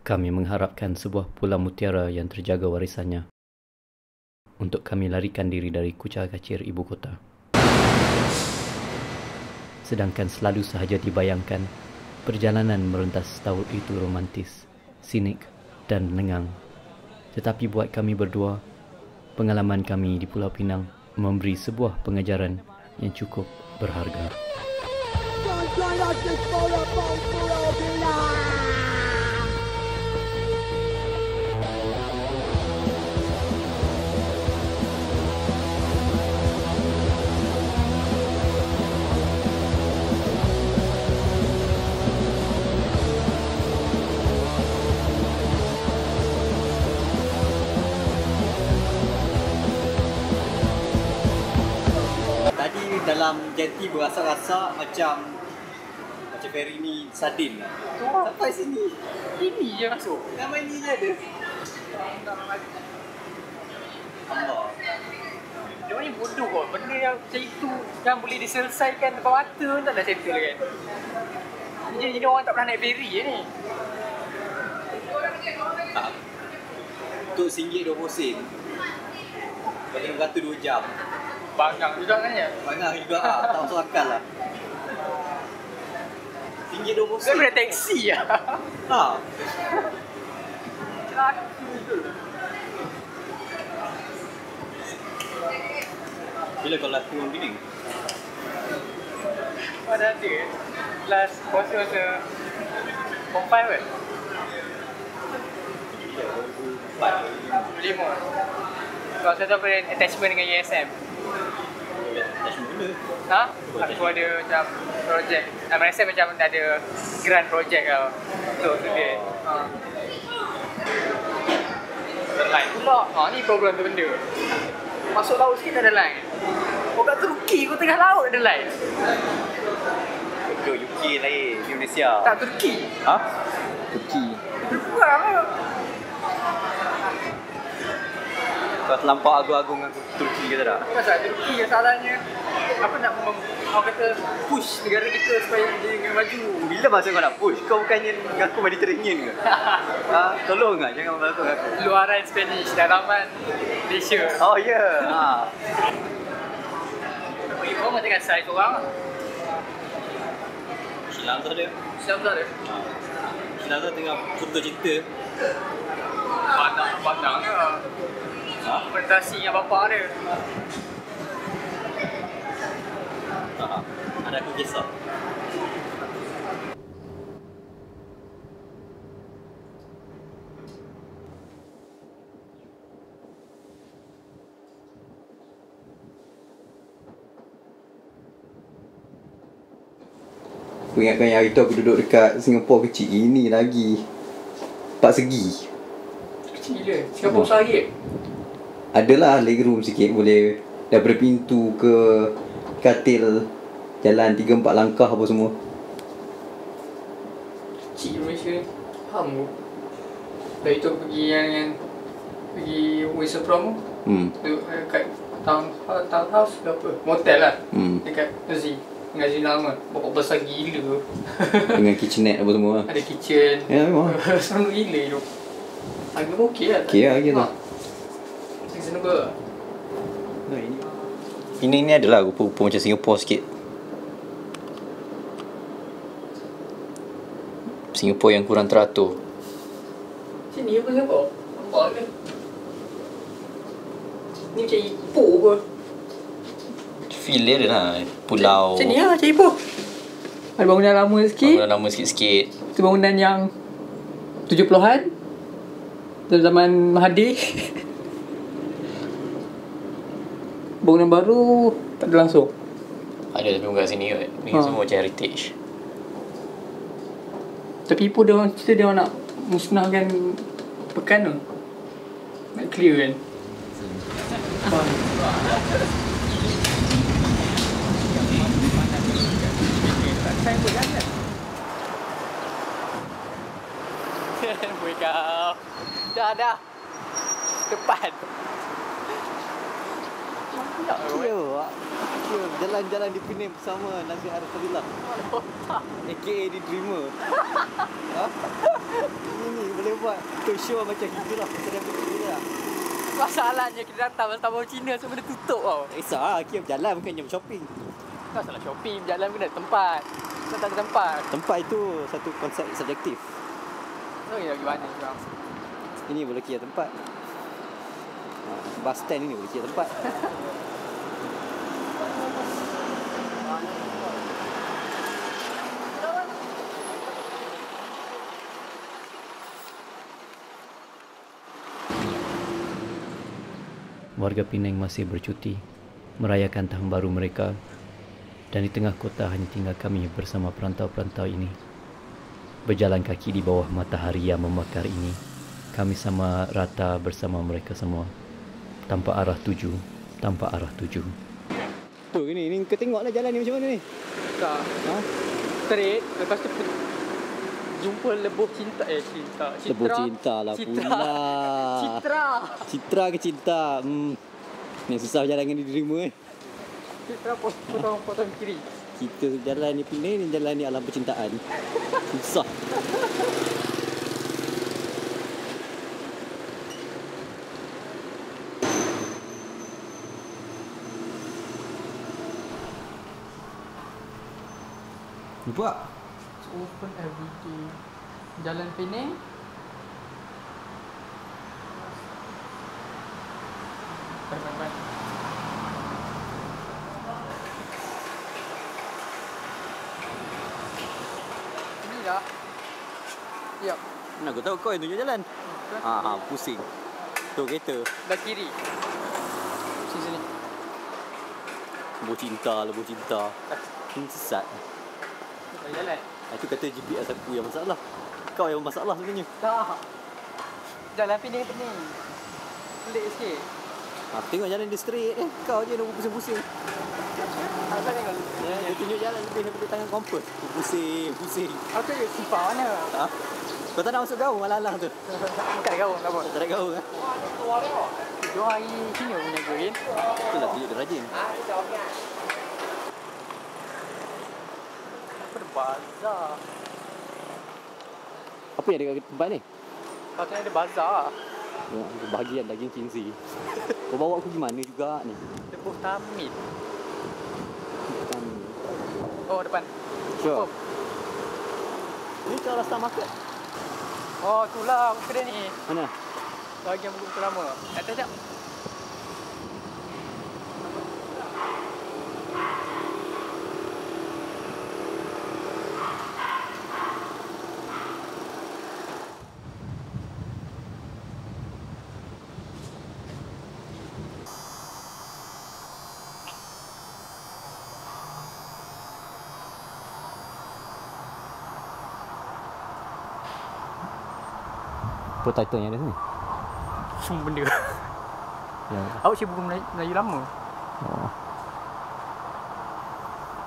Kami mengharapkan sebuah pulau mutiara yang terjaga warisannya untuk kami larikan diri dari kucar-kacir ibu kota. Sedangkan selalu sahaja dibayangkan, perjalanan meruntas taut itu romantis, sinik dan lengang. Tetapi buat kami berdua, pengalaman kami di Pulau Pinang memberi sebuah pengajaran yang cukup berharga. Dalam jeti berasa-rasa macam ferry ni sardin lah. Sampai sini. Ini je masuk. Nama ini je ada. Allah. Dia ni bodoh kot. Benda yang macam itu yang boleh diselesaikan depan mata pun tak dah settle kan. Jadi orang tak pernah naik ferry je ni. Tak. Untuk RM1.20 bagi berkata 2 jam. Bangang juga kan ya? Bangang juga lah. Tak masuk akal lah. RM1.20. Saya boleh taksi lah. Ha. Celaka tu. Bila kau last turun Pinang? Mana ada? Last puasa Form 5 kan? 2005. Kalau saya tu apa attachment dengan USM? Ha? Aku ada macam projek. Saya rasa macam ada grant projek tau. Untuk dia. Ha. Line pula. Ha, ni problem tu benda. Masuk laut sikit tak ada line. Oh kat Turki kau tengah laut ada line. Betul, UK lain, Indonesia. Tak Turki. Ha? Turki. Kurang lah. Kau terlampau agung-agung dengan Turki ke tak? Pasal Turki yang salahnya apa nak orang kata push negara kita supaya dia maju. Bila masa kau nak push? Kau bukannya mengaku Mediterranean ke? Ha? Tolong lah, jangan mengaku aku. Luaran Spanish, dalaman Malaysia. Oh ya. Yeah. Ha. Bagi korang tengah size orang. Silang tu ada. Siapa tak ada? Silang tu tengah foto cerita. Pandang ke? Ha? Presentasi yang bapak ada. Ha. Ada aku kisah. Aku ingatkan yang hari tu aku duduk dekat Singapura kecil ini lagi 4 segi. Kecil gila. Singapura besar lagi? Adalah legroom sikit, boleh daripada pintu ke katil jalan 3-4 langkah apa semua. Kecil Malaysia ni. Faham tu. Dari tu pergi yang pergi Windsor Prom tu. Duduk kat townhouse ke apa? Motel lah. Dekat Nazi. Dengan Zina lama. Bapak besar gila. Dengan kitchenette apa semua. Ada kitchen. Ya memang. Seronok gila tu. Harga pun okey lah. Okey lah harga tu. Reasonable. Pinang ni adalah rupa-rupa macam Singapura sikit. Singapura yang kurang teratur. Sini apa Singapura? Nampak ke? Ni macam Ipoh apa? Feel dia lah. Pulau. Macam ni lah macam Ipoh. Ada bangunan lama sikit. Bangunan lama sikit-sikit. Itu bangunan yang 70-an. Dalam zaman Mahathir. Bangunan baru tak ada langsung. Ada tapi bukan sini kot. Ni semua macam heritage. Tapi Ipoh dia orang cerita dia orang nak musnahkan pekan tu. Nak clear kan. Saya pun jangan. Wake up. Dah. Depan. Ya, jalan-jalan di Penang bersama Nabi Arifadillah. AKA The Dreamer. Ha? Ini boleh buat tu show macam gitulah. Pasal dia begini lah. Masalahnya kita datang tamu Cina semua dah tutup tau. Tak kisah lah. Kita berjalan bukan jam shopping. Tak salah shopping, jalan pun ada tempat. Datang ke tempat. Tempat itu satu konsep subjektif. So, ya pergi mana sekarang? Ini boleh kira tempat. Bus stand ini boleh kira tempat. Warga Penang masih bercuti, merayakan tahun baru mereka, dan di tengah kota hanya tinggal kami bersama perantau-perantau ini. Berjalan kaki di bawah matahari yang membakar ini, kami sama rata bersama mereka semua, tanpa arah tuju, tanpa arah tuju. Tu ni kau tengoklah jalan ni macam mana ni? Tak. Ha? Straight, lepas tu jumpa lebuh cinta. Citra. Lebuh cinta lah pula. Citra ke cinta? Ni susah jalan dengan dirimu Citra potong kiri. Kita jalan ni Penang ni jalan ni alam percintaan. Susah. Ni buat. Open every day. Jalan Penang. Baik. Ini dah. Ya. Mana aku tahu kau yang tunjuk jalan. Pusing. Tu kereta. Dah kiri. Sini. Lebuh cinta. Sesat. Jalan. Itu kata GPS aku yang masalah. Kau yang masalah sebenarnya. Tak. Jalan Penang. Pelik sikit. Tengok jalan dia straight kau je nak pusing-pusing. Apa tengok? Dia tunjuk jalan lebih daripada tangan kompas. Pusing. Aku je simpan mana? Kau tak nak masuk gaung malah tu. Tak gaung apa? Tak ada gaung Dua hari sini punya green. Itulah tunjuk dia rajin. Apa ada bazar? Apa yang ada kat tempat ni? Katanya ada bazar. Bahagian daging Kinsey. Kau bawa aku pergi mana juga ni? Lebuh Tamit. Oh, depan. Sure. Ni Chao Rasta Market. Oh, itulah kedai ni. Mana? Bahagian buku lama. Atas jap. Apa title yang ada sini? Semua benda. Ya. Awak cik buku Melayu lama. Oh.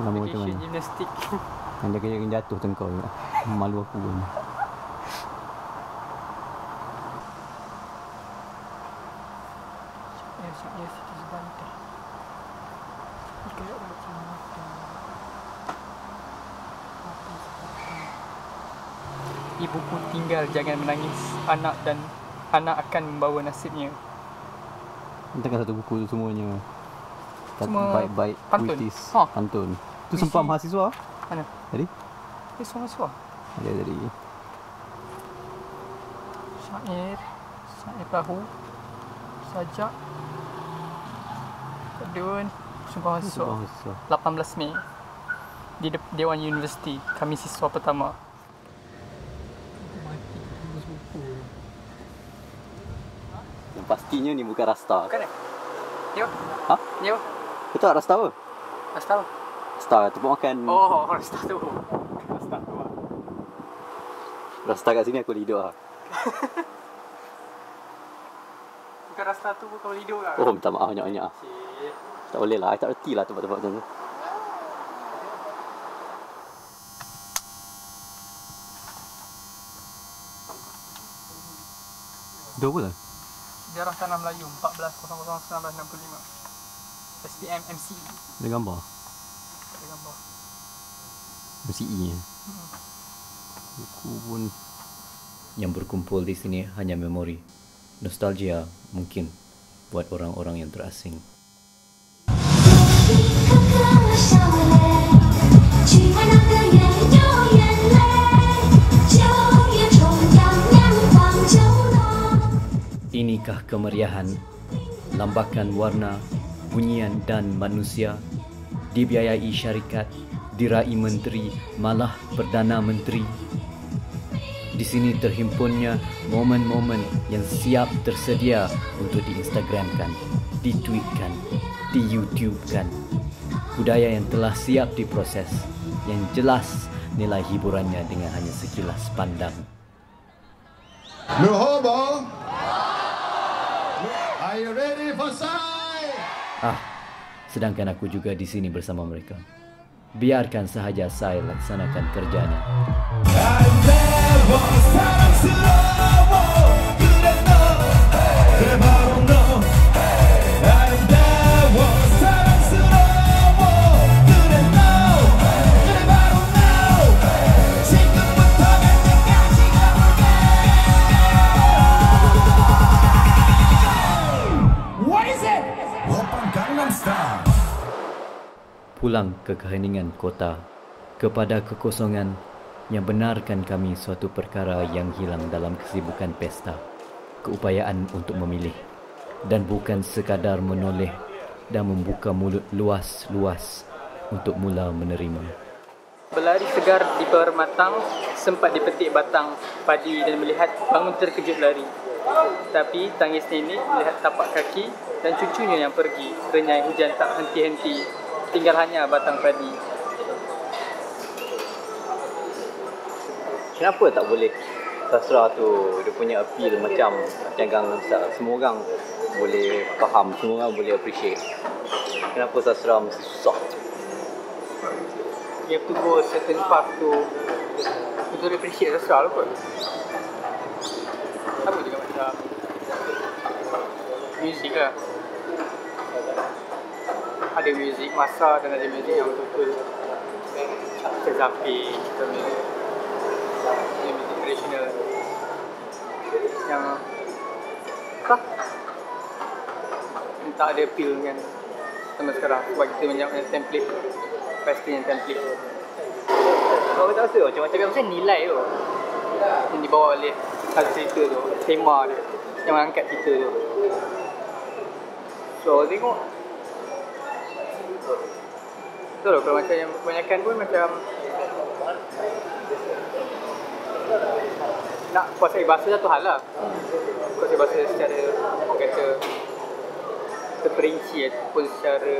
Lama macam mana? Gimnastik. Anda kena jatuh tengkau. Malu aku pun. Ibuku tinggal, jangan menangis. Anak dan anak akan membawa nasibnya. Entahkan satu buku tu semuanya. Semua baik-baik pantun. puitis. Ha. Pantun. Tu sempah mahasiswa. Mana? Tadi? Semua suah. Ada tadi. Syair perahu, sajak, kadun, sumpah mahasiswa. 18 Mei di Dewan Universiti. Kami siswa pertama. Yang pastinya ni bukan rasta. Bukan eh? Ni apa? Ha? Ni apa? Kau tahu rasta apa? Rasta apa? Rasta tempat makan. Oh, rasta tu. Rasta tu. Rasta kat sini aku lidah lah. Bukan rasta tu kau hidup lah. Oh, minta maaf banyak-banyak lah. Tak boleh lah, I tak reti lah tempat-tempat macam tu. Itu apa lah? Sejarah Tanah Melayu 14.00.1965. SPM MCE. Ada gambar? Ada gambar. MCE ni. Buku pun yang berkumpul di sini hanya memori. Nostalgia mungkin buat orang-orang yang terasing. Inikah kemeriahan, lambakan warna, bunyian dan manusia, dibiayai syarikat, diraih menteri, malah Perdana Menteri. Di sini terhimpunnya momen-momen yang siap tersedia untuk di-Instagramkan, di-tweetkan, di-YouTubekan. Budaya yang telah siap diproses, yang jelas nilai hiburannya dengan hanya sekilas pandang. Nuhobo, are you ready for side? Sedangkan aku juga di sini bersama mereka. Biarkan sahaja saya laksanakan kerjanya. Pulang ke keheningan kota, kepada kekosongan yang benarkan kami suatu perkara yang hilang dalam kesibukan pesta, keupayaan untuk memilih, dan bukan sekadar menoleh dan membuka mulut luas-luas untuk mula menerima. Berlari segar di permatang, sempat dipetik batang padi dan melihat bangun terkejut lari. Tapi tangis nenek melihat tapak kaki dan cucunya yang pergi, renyai hujan tak henti-henti, tinggal hanya batang padi. Kenapa tak boleh sastra tu dia punya appeal macam Gangnam Style? Semua orang boleh faham, semua orang boleh appreciate. Kenapa sastra mesti susah? You have to go a certain path to appreciate sastra lah kot. Sama juga macam muzik lah. Ada muzik masa dan ada muzik yang betul-betul terzapi, muzik tradisional yang tak ada appeal kan sama sekarang sebab kita banyak template, pasti yang template. Kau tak rasa macam nilai tu yang dibawa oleh satu cerita tu, tema dia yang mengangkat kita tu. So tengok betul lah, kalau macam yang kebanyakan pun macam nak kuasai bahasa satu hal lah. Kuasai bahasa secara orang kata terperinci ataupun secara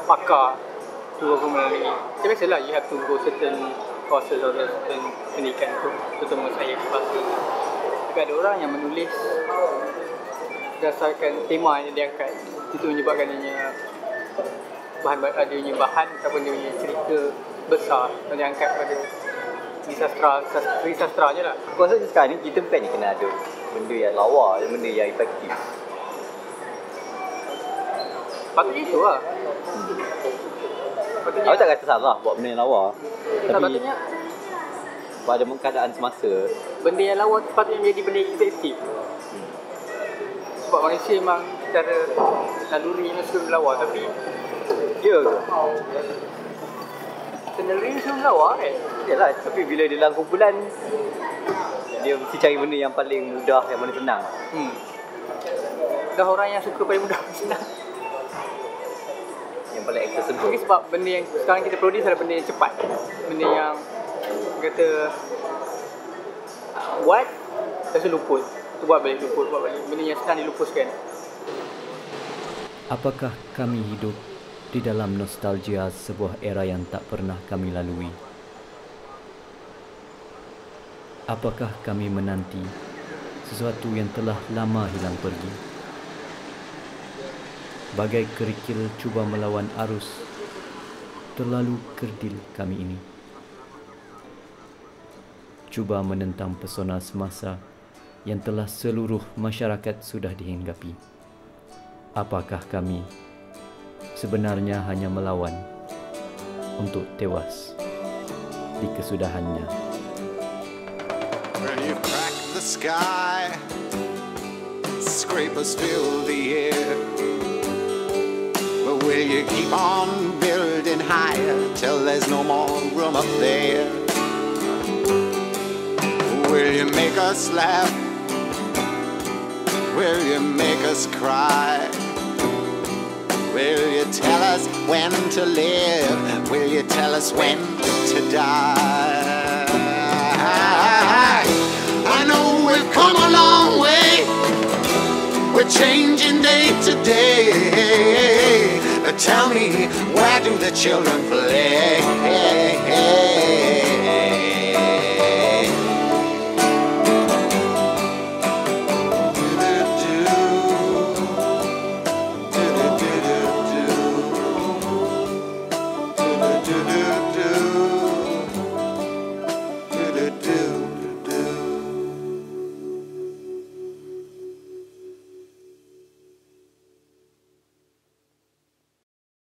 pakar tu aku melalui. Macam biasalah, you have to go certain courses atau certain pendidikan untuk menguasai bahasa. Tapi ada orang yang menulis berdasarkan tema yang dia angkat. Itu menyebabkan dia adanya bahan ataupun dia punya cerita besar yang dia angkat pada sastra je lah. Aku rasa sekarang ni kita bukan kena ada benda yang lawa, benda yang efektif. Patutnya itu lah. Aku tak rasa salah buat benda yang lawa. Tapi patutnya pada keadaan semasa, benda yang lawa sepatutnya menjadi benda yang efektif. Sebab manusia memang secara naluri suka berlawa. Tapi ya ke? naluri suka berlawa kan? Yalah, tapi bila dia dalam kumpulan, dia mesti cari benda yang paling mudah, yang paling senang. Dah orang yang suka paling mudah paling senang, yang paling accessible. mungkin sebab benda yang sekarang kita produce adalah benda yang cepat, benda yang kata buat lepas tu luput, tu buat balik, benda yang senang dilupuskan. Apakah kami hidup di dalam nostalgia sebuah era yang tak pernah kami lalui? Apakah kami menanti sesuatu yang telah lama hilang pergi? Bagai kerikil cuba melawan arus, terlalu kerdil kami ini. Cuba menentang pesona semasa yang telah seluruh masyarakat sudah dihinggapi. Apakah kami sebenarnya hanya melawan untuk tewas di kesudahannya? When you crack the sky, scrapers fill the air. But will you keep on building higher till there's no more room up there? Will you make us laugh? Will you make us cry? Will you tell us when to live? Will you tell us when to die? I know we've come a long way. We're changing day to day. But tell me, where do the children play?